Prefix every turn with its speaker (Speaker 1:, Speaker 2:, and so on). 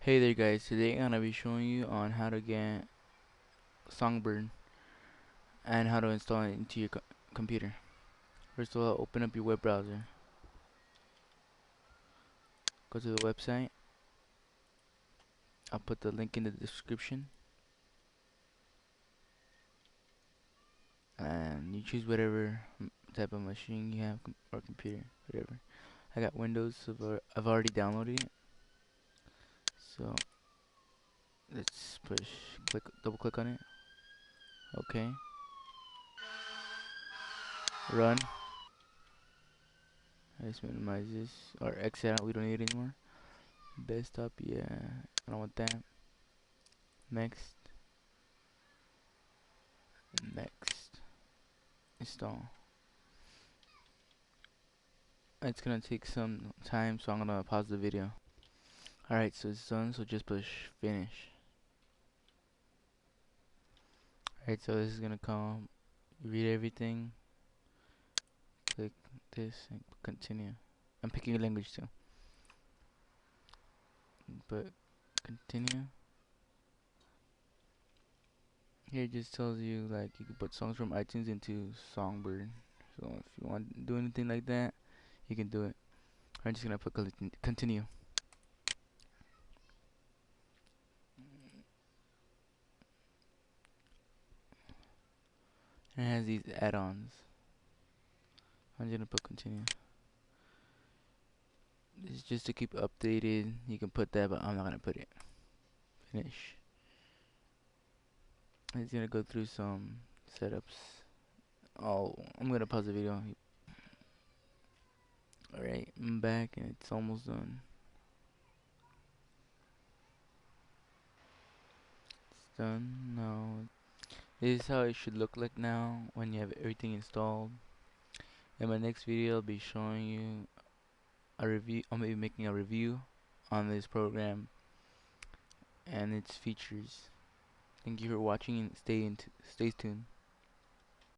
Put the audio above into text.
Speaker 1: Hey there guys, today I'm gonna be showing you on how to get Songbird and how to install it into your computer. First of all, open up your web browser. Go to the website. I'll put the link in the description. And you choose whatever type of machine you have or computer, whatever. I got Windows, so I've already downloaded it. So let's double click on it. Okay. Run. Let's minimize this or exit out. We don't need it anymore. Desktop, yeah. I don't want that. Next. Next. Install. It's gonna take some time, so I'm gonna pause the video. Alright, so it's done, so just push finish. Alright, so this is gonna come, read everything, click this, and continue. I'm picking a language too, but continue. Here it just tells you like you can put songs from iTunes into Songbird. So if you want to do anything like that, you can do it. I'm just gonna put continue. And it has these add-ons. I'm just gonna put continue. This is just to keep updated. You can put that, but I'm not gonna put it. Finish. It's gonna go through some setups. Oh, I'm gonna pause the video. Alright, I'm back and it's almost done. It's done now. This is how it should look like now when you have everything installed. In my next video, I'll be showing you a review. I'm gonna be making a review on this program and its features. Thank you for watching and stay tuned.